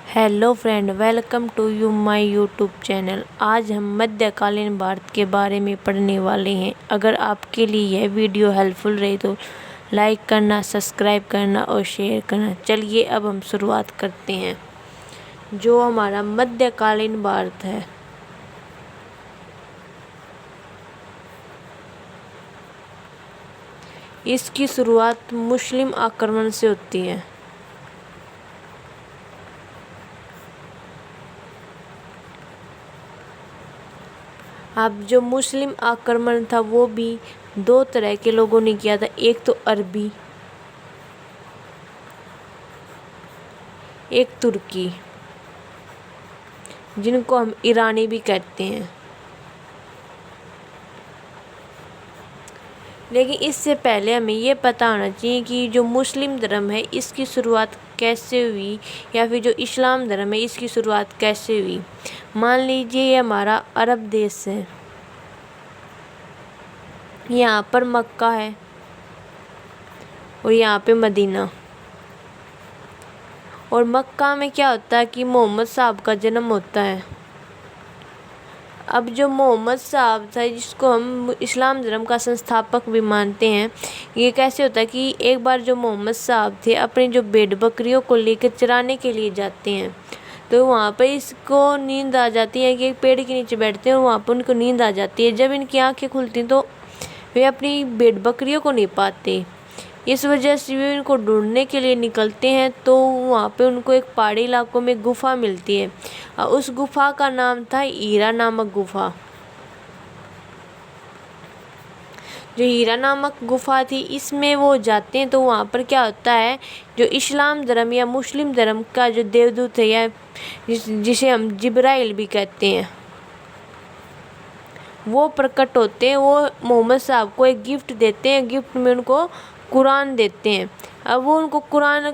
Hello friend, welcome to you my YouTube channel. आज हम मध्यकालीन भारत के बारे में पढ़ने वाले हैं। अगर आपके लिए यह वीडियो हेल्पफुल रही तो लाइक करना, सब्सक्राइब करना और शेयर करना। चलिए अब हम शुरुआत करते हैं। जो हमारा मध्यकालीन भारत है, इसकी शुरुआत मुस्लिम आक्रमण से होती है। अब जो मुस्लिम आक्रमण था वो भी दो तरह के लोगों ने किया था। एक तो अरबी, एक तुर्की, जिनको हम ईरानी भी कहते हैं। लेकिन इससे पहले हमें ये पता होना चाहिए कि जो मुस्लिम धर्म है इसकी शुरुआत कैसे हुई, या फिर जो इस्लाम धर्म है इसकी शुरुआत कैसे हुई। मान लीजिए ये हमारा अरब देश है, यहाँ पर मक्का है और यहाँ पे मदीना। और मक्का में क्या होता है कि मोहम्मद साहब का जन्म होता है। अब जो मोहम्मद साहब था, जिसको हम इस्लाम धर्म का संस्थापक भी मानते हैं, ये कैसे होता है कि एक बार जो मोहम्मद साहब थे अपनी जो भेड़ बकरियों को लेकर चराने के लिए जाते हैं, तो वहाँ पर इसको नींद आ जाती है कि एक पेड़ के नीचे बैठते हैं और वहाँ पर उनको नींद आ जाती है। जब इनकी आंखें खुलती तो वे अपनी भेड़ बकरियों को नहीं पाते। इस वजह से वे उनको ढूंढने के लिए निकलते हैं। तो वहाँ पे उनको एक पहाड़ी इलाकों में गुफा मिलती है और उस गुफा का नाम था हीरा नामक गुफा। जो हीरा नामक गुफा थी, इसमें वो जाते हैं तो वहाँ पर क्या होता है, जो इस्लाम धर्म या मुस्लिम धर्म का जो देवदूत है, या जिसे हम जिब्राइल भी कहते हैं, वो प्रकट होते हैं। वो मोहम्मद साहब को एक गिफ्ट देते हैं। गिफ्ट में उनको कुरान देते हैं। अब वो उनको कुरान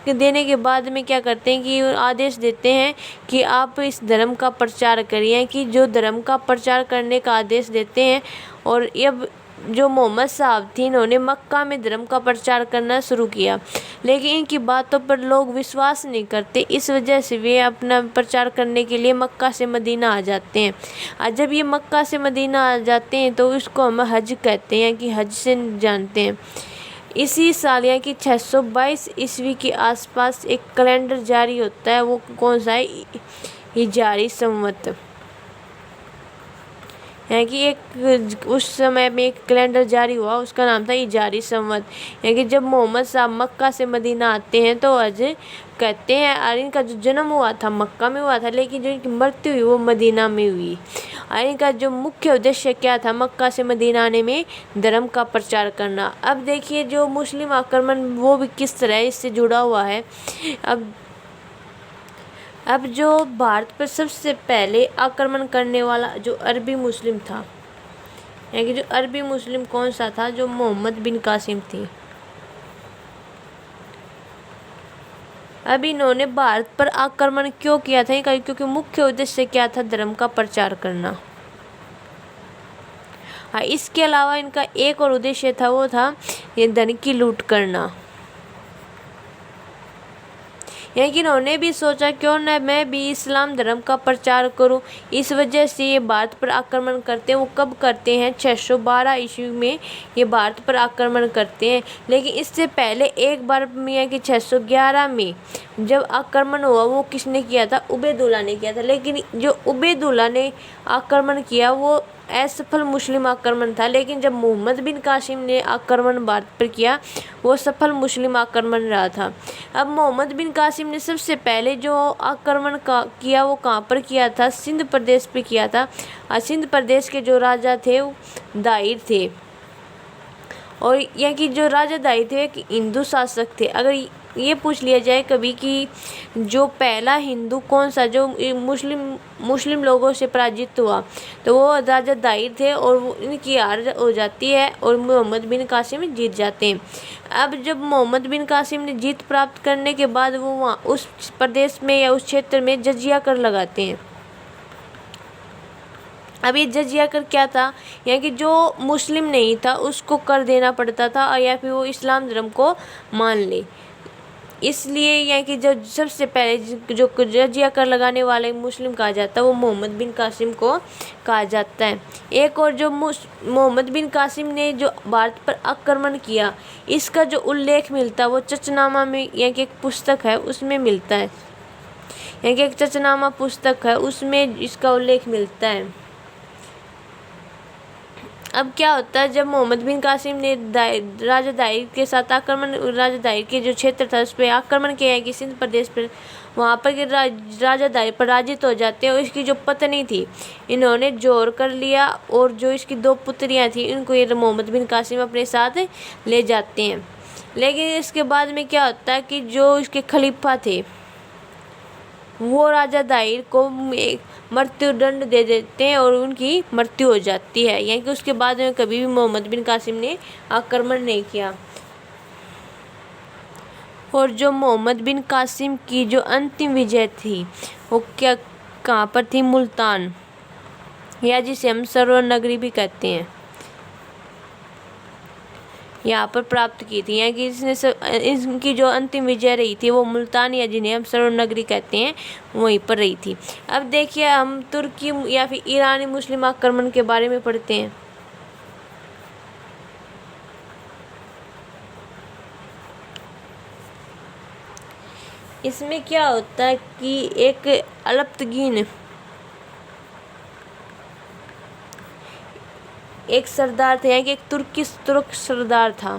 देने के बाद में क्या करते हैं कि आदेश देते हैं कि आप इस धर्म का प्रचार करिए, कि जो धर्म का प्रचार करने का आदेश देते हैं। और अब जो मोहम्मद साहब थी, इन्होंने मक्का में धर्म का प्रचार करना शुरू किया, लेकिन इनकी बातों पर लोग विश्वास नहीं करते। इस वजह से वे अपना प्रचार करने के लिए मक्का से मदीना आ जाते हैं। और जब ये मक्का से मदीना आ जाते हैं तो इसको हम हज कहते हैं, कि हज से जानते हैं। इसी साल यानी कि 622 ईस्वी के आसपास एक कैलेंडर जारी होता है। वो कौन सा है? हिजारी संवत। यानी कि एक उस समय में एक कैलेंडर जारी हुआ, उसका नाम था हिजारी संवत। यानी कि जब मोहम्मद साहब मक्का से मदीना आते हैं तो हज कहते हैं। और इनका जो जन्म हुआ था मक्का में हुआ था, लेकिन जो इनकी मृत्यु हुई वो मदीना में हुई। और इनका जो मुख्य उद्देश्य क्या था मक्का से मदीना आने में? धर्म का प्रचार करना। अब देखिए जो मुस्लिम आक्रमण वो भी किस तरह इससे जुड़ा हुआ है। अब जो भारत पर सबसे पहले आक्रमण करने वाला जो अरबी मुस्लिम था, यानी कि जो अरबी मुस्लिम कौन सा था? जो मोहम्मद बिन कासिम थे। अब इन्होंने भारत पर आक्रमण क्यों किया था? क्योंकि मुख्य उद्देश्य क्या था? धर्म का प्रचार करना। हाँ, इसके अलावा इनका एक और उद्देश्य था, वो था ये धन की लूट करना। यानी कि इन्होंने भी सोचा क्यों न मैं भी इस्लाम धर्म का प्रचार करूं। इस वजह से ये भारत पर आक्रमण करते हैं। वो कब करते हैं? 612 ईस्वी में ये भारत पर आक्रमण करते हैं। लेकिन इससे पहले एक बार मियाँ कि 611 में जब आक्रमण हुआ, वो किसने किया था? उबैदुल्ला ने किया था। लेकिन जो उबैदुल्ला ने आक्रमण किया वो असफल मुस्लिम आक्रमण था। लेकिन जब मोहम्मद बिन कासिम ने आक्रमण भारत पर किया, वो सफल मुस्लिम आक्रमण रहा था। अब मोहम्मद बिन कासिम ने सबसे पहले जो आक्रमण किया वो कहाँ पर किया था? सिंध प्रदेश पे किया था। और सिंध प्रदेश के जो राजा थे वो दाहिर थे। और यहाँ की जो राजा दाहिर थे एक हिंदू शासक थे। अगर ये पूछ लिया जाए कभी कि जो पहला हिंदू कौन सा जो मुस्लिम लोगों से पराजित हुआ, तो वो राजा दाहिर थे। और वो इनकी हार हो जाती है और मोहम्मद बिन कासिम जीत जाते हैं। अब जब मोहम्मद बिन कासिम ने जीत प्राप्त करने के बाद वो वहाँ उस प्रदेश में या उस क्षेत्र में जजिया कर लगाते हैं। अब ये जजिया कर क्या था? यानी कि जो मुस्लिम नहीं था उसको कर देना पड़ता था, और या फिर वो इस्लाम धर्म को मान ले। اس لیے یہاں کی جو سب سے پہلے جو جزیہ کر لگانے والے مسلم کہا جاتا ہے وہ محمد بن قاسم کو کہا جاتا ہے۔ ایک اور جو محمد بن قاسم نے جو بھارت پر آکرمن کیا، اس کا جو الیکھ ملتا ہے وہ چچنامہ میں، یہاں کی ایک پستک ہے اس میں ملتا ہے، یہاں کی ایک چچنامہ پستک ہے اس میں اس کا الیکھ ملتا ہے۔ اب کیا ہوتا ہے، جب محمد بن قاسم نے راجہ دائر کے ساتھ راجہ دائر کے جو چھیتر تھا اس پہ آکرمن کیا ہے کہ سندھ پردیش پر، وہاں پر راجہ دائر پراجت ہو جاتے ہیں اور اس کی جو پتنی تھی انہوں نے جوہر کر لیا، اور جو اس کی 2 پتریاں تھیں ان کو یہ محمد بن قاسم اپنے ساتھ لے جاتے ہیں۔ لیکن اس کے بعد میں کیا ہوتا ہے کہ جو اس کے خلیفہ تھے وہ راجہ دائر کو مرتیو دنڈ دے دیتے ہیں اور ان کی مرتیو ہو جاتی ہے، یعنی کہ اس کے بعد میں کبھی بھی محمد بن قاسم نے آکرمن نہیں کیا۔ اور جو محمد بن قاسم کی جو انتم وجے تھی وہ کہاں پر تھی؟ ملتان، یا جسے ہم سرور نگری بھی کہتے ہیں، یہاں پر پراپت کی تھی، یعنی کہ ان کی جو انتم وجے رہی تھی وہ ملتان یا جنہیں ہم سرور نگری کہتے ہیں وہیں پر رہی تھی۔ اب دیکھیے ہم ترکی یا پھر ایرانی مسلم آکرمن کے بارے میں پڑھتے ہیں۔ اس میں کیا ہوتا ہے کہ ایک الپتگین ایک سردار تھا، یعنی کہ ایک ترک سردار تھا،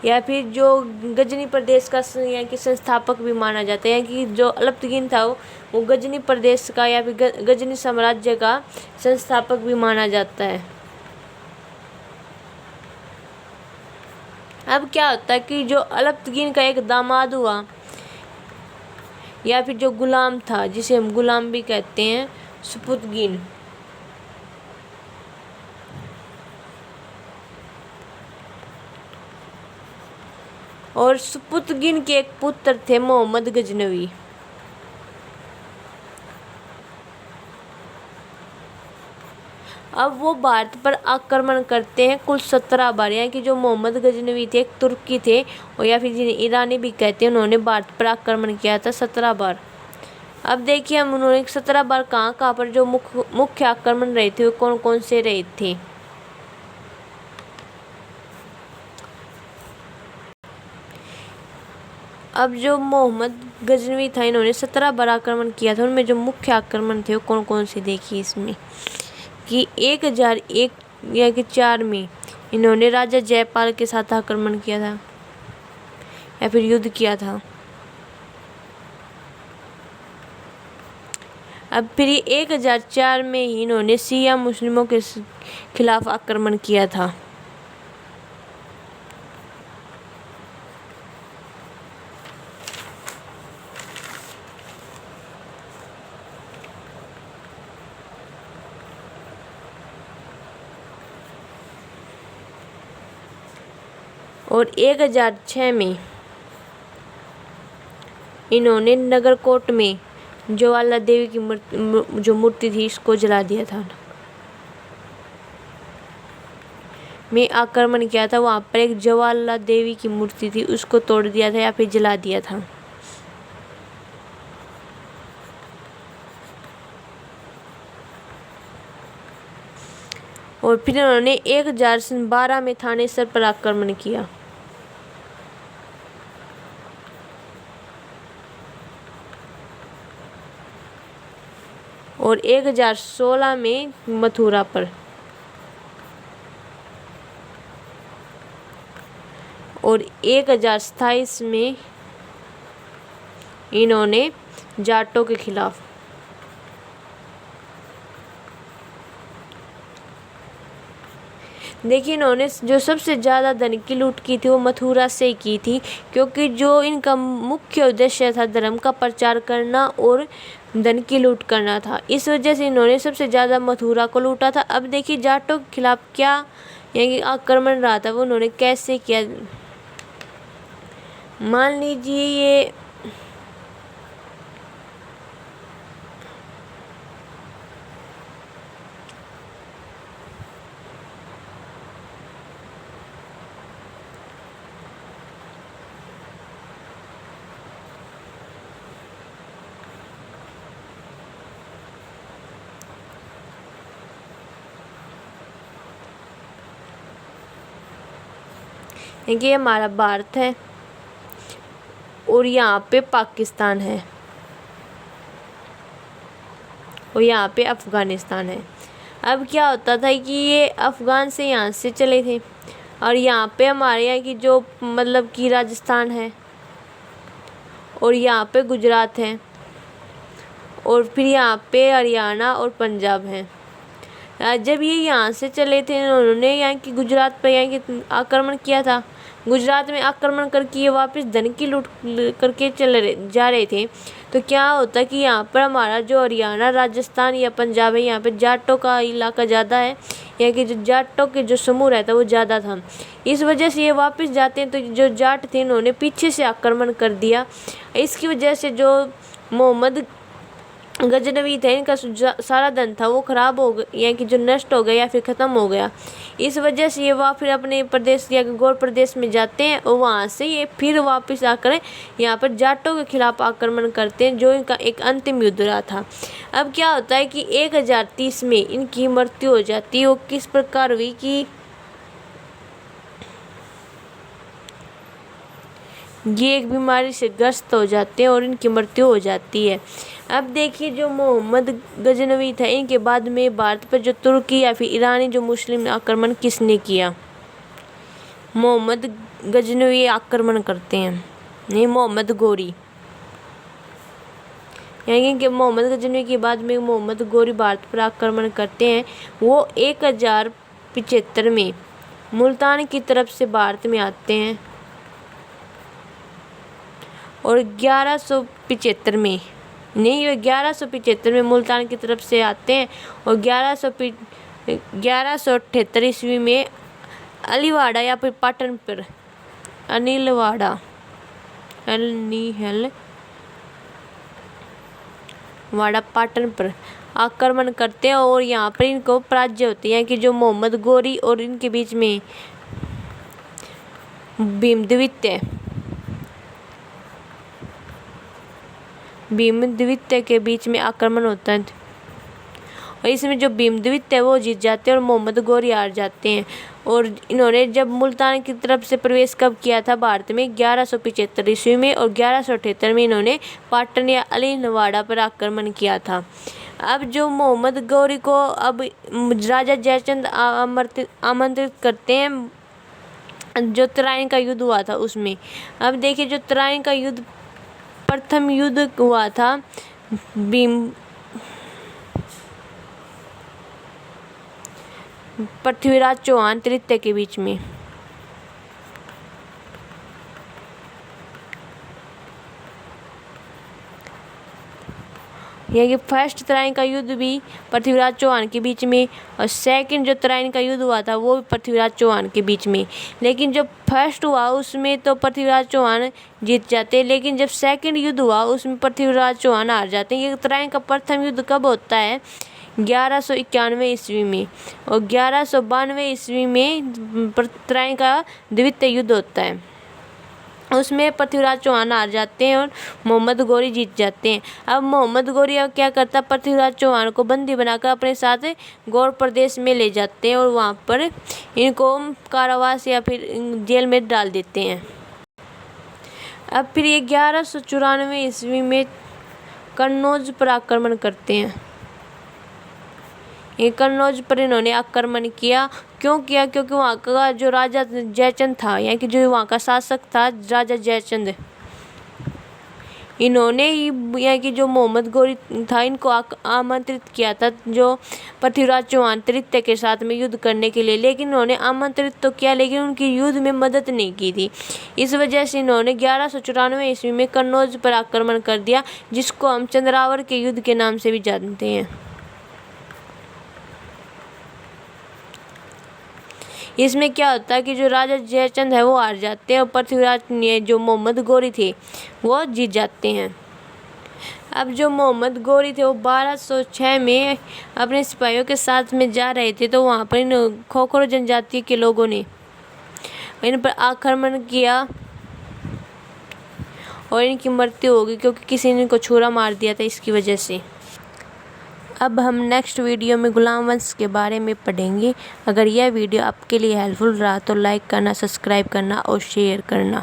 یا پھر جو غزنی پردیش کا یعنی کہ سنستھاپک بھی مانا جاتا ہے، یعنی کہ جو الپتگین تھا وہ غزنی پردیش کا یا پھر غزنی سامراجیہ کا سنستھاپک بھی مانا جاتا ہے۔ اب کیا ہوتا ہے کہ جو الپتگین کا ایک داماد ہوا یا پھر جو غلام تھا جسے ہم غلام بھی کہتے ہیں، سپتگین، اور سپتگین کے ایک پتر تھے محمد غزنوی۔ اب وہ بھارت پر آکرمن کرتے ہیں کل 17 بار، یعنی کہ جو محمد غزنوی تھے ایک ترکی تھے اور یا پھر جنہیں ایرانی بھی کہتے ہیں، انہوں نے بھارت پر آکرمن کیا تھا 17 بار۔ اب دیکھیے ہم انہوں نے 17 بار کہاں پر جو مکھیہ آکرمن رہے تھے وہ کون کون سے رہے تھے۔ اب جو محمد غزنوی تھا انہوں نے 17 بار آکرمن کیا تھا، ان میں جو مکھیہ آکرمن تھے وہ کون کون سے دیکھیے اس میں کہ 1001 یا کہ 4 میں انہوں نے راجہ جے پال کے ساتھ آکرمن کیا تھا یا پھر یدھ کیا تھا۔ اب پھر 1004 میں ہی انہوں نے سیاہ مسلموں کے خلاف آکرمن کیا تھا۔ اور 1006 میں انہوں نے نگر کوٹ میں جوالا دیوی کی جو مورتی تھی اس کو جلا دیا تھا، میں آکرمن کیا تھا، وہاں پر ایک جوالا دیوی کی مورتی تھی اس کو توڑ دیا تھا یا پھر جلا دیا تھا۔ اور پھر انہوں نے 1012 میں تھانے سر پر آکرمن کیا، اور 1016 میں متھرا پر، اور 1027 میں انہوں نے جاٹوں کے خلاف، دیکھیے انہوں نے جو سب سے زیادہ دھن کی لوٹ کی تھی وہ متھرا سے کی تھی، کیونکہ جو ان کا مکھیہ ادیشیہ تھا دھرم کا پرچار کرنا اور دھن کی لوٹ کرنا تھا، اس وجہ سے انہوں نے سب سے زیادہ متھرا کو لوٹا تھا۔ اب دیکھیے جاٹوں کے خلاف کیا یعنی آکرمن رہا تھا وہ انہوں نے کیسے کیا، مان لیجیے یہ ये हमारा भारत है और यहाँ पे पाकिस्तान है और यहाँ पे अफ़गानिस्तान है। अब क्या होता था कि ये अफ़गान से यहाँ से चले थे और यहाँ पे हमारे यहाँ की जो मतलब कि राजस्थान है और यहाँ पे गुजरात है और फिर यहाँ पे हरियाणा और पंजाब है। जब ये यहाँ से चले थे उन्होंने यहाँ की गुजरात पर यहाँ की आक्रमण किया था। गुजरात में आक्रमण करके ये वापस धन की लूट करके जा रहे थे। तो क्या होता कि यहाँ पर हमारा जो हरियाणा राजस्थान या पंजाब है यहाँ पे जाटों का इलाका ज़्यादा है, यहाँ के जो जाटों के जो समूह रहता है वो ज़्यादा था। इस वजह से ये वापस जाते हैं तो जो जाट थे इन्होंने पीछे से आक्रमण कर दिया। इसकी वजह से जो मोहम्मद गजनवी थे इनका सारा धन था वो ख़राब हो गया, यानी कि जो नष्ट हो गया या फिर ख़त्म हो गया। इस वजह से ये फिर अपने प्रदेश या गौर प्रदेश में जाते हैं और वहाँ से ये फिर वापस आकर यहाँ पर जाटों के खिलाफ आक्रमण करते हैं, जो इनका एक अंतिम युद्ध रहा था। अब क्या होता है कि 1030 में इनकी मृत्यु हो जाती है। वो किस प्रकार हुई कि ये एक बीमारी से ग्रस्त हो जाते हैं और इनकी मृत्यु हो जाती है। अब देखिए जो मोहम्मद गजनवी था इनके बाद में भारत पर जो तुर्की या फिर ईरानी जो मुस्लिम आक्रमण किसने किया? मोहम्मद गजनवी आक्रमण करते हैं, नहीं मोहम्मद गोरी। यानी कि मोहम्मद गजनवी के बाद में मोहम्मद गोरी भारत पर आक्रमण करते हैं। वो 1075 में मुल्तान की तरफ से भारत में आते हैं और 1175 में नहीं 1175 में मुल्तान की तरफ से आते हैं और 1178 ईस्वी में अलीवाड़ा या फिर पाटन पर वाड़ा पाटन पर आक्रमण करते हैं और यहाँ पर इनको पराजय होती है कि जो मोहम्मद गोरी और इनके बीच में भीमद्वित्य के बीच में आक्रमण होता है और इसमें जो भीमद्वित्य है वो जीत जाते हैं और मोहम्मद गोरी हार जाते हैं। और इन्होंने जब मुल्तान की तरफ से प्रवेश कब किया था भारत में? 1175 ईस्वी में और 1178 में इन्होंने पाटन या अलीवाड़ा पर आक्रमण किया था। अब जो मोहम्मद गोरी को अब राजा जयचंद आमंत्रित करते हैं जो तराइन का युद्ध हुआ था उसमें। अब देखिए जो तराइन का युद्ध प्रथम युद्ध हुआ था पृथ्वीराज चौहान तृतीय के बीच में। यानी कि फर्स्ट तराइन का युद्ध भी पृथ्वीराज चौहान के बीच में और सेकंड जो तराइन का युद्ध हुआ था वो भी पृथ्वीराज चौहान के बीच में। लेकिन जब फर्स्ट हुआ उसमें तो पृथ्वीराज चौहान जीत जाते, लेकिन जब सेकंड युद्ध हुआ उसमें पृथ्वीराज चौहान हार जाते हैं। ये तराइन का प्रथम युद्ध कब होता है? 1191 ईस्वी में और 1192 ईस्वी में तराइन का द्वितीय युद्ध होता है। उसमें पृथ्वीराज चौहान हार जाते हैं और मोहम्मद गोरी जीत जाते हैं। अब मोहम्मद गोरी अब क्या करता, पृथ्वीराज चौहान को बंदी बनाकर अपने साथ गौर प्रदेश में ले जाते हैं और वहाँ पर इनको कारावास या फिर जेल में डाल देते हैं। अब फिर ये 1194 ईस्वी में कन्नौज पर आक्रमण करते हैं। ये कन्नौज पर इन्होंने आक्रमण किया। क्यों किया? क्योंकि वहाँ का जो राजा जयचंद था, यानी कि जो वहाँ का शासक था राजा जयचंद, इन्होंने ही यहाँ की जो मोहम्मद गोरी था इनको आमंत्रित किया था जो पृथ्वीराज चौहान तृतीय के साथ में युद्ध करने के लिए। लेकिन उन्होंने आमंत्रित तो किया लेकिन उनकी युद्ध में मदद नहीं की थी। इस वजह से इन्होंने 1194 ईस्वी में कन्नौज पर आक्रमण कर दिया, जिसको हम चंद्रावर के युद्ध के नाम से भी जानते हैं। इसमें क्या होता है कि जो राजा जयचंद है वो हार जाते हैं और पृथ्वीराज ने जो मोहम्मद गोरी थे वो जीत जाते हैं। अब जो मोहम्मद गोरी थे वो 1206 में अपने सिपाहियों के साथ में जा रहे थे तो वहाँ पर इन खोखर जनजाति के लोगों ने इन पर आक्रमण किया और इनकी मृत्यु हो गई क्योंकि किसी ने इनको छुरा मार दिया था इसकी वजह से। اب ہم نیکسٹ ویڈیو میں غلام ونش کے بارے میں پڑھیں گے۔ اگر یہ ویڈیو آپ کے لیے ہیلپ فل رہا تو لائک کرنا، سبسکرائب کرنا اور شیئر کرنا۔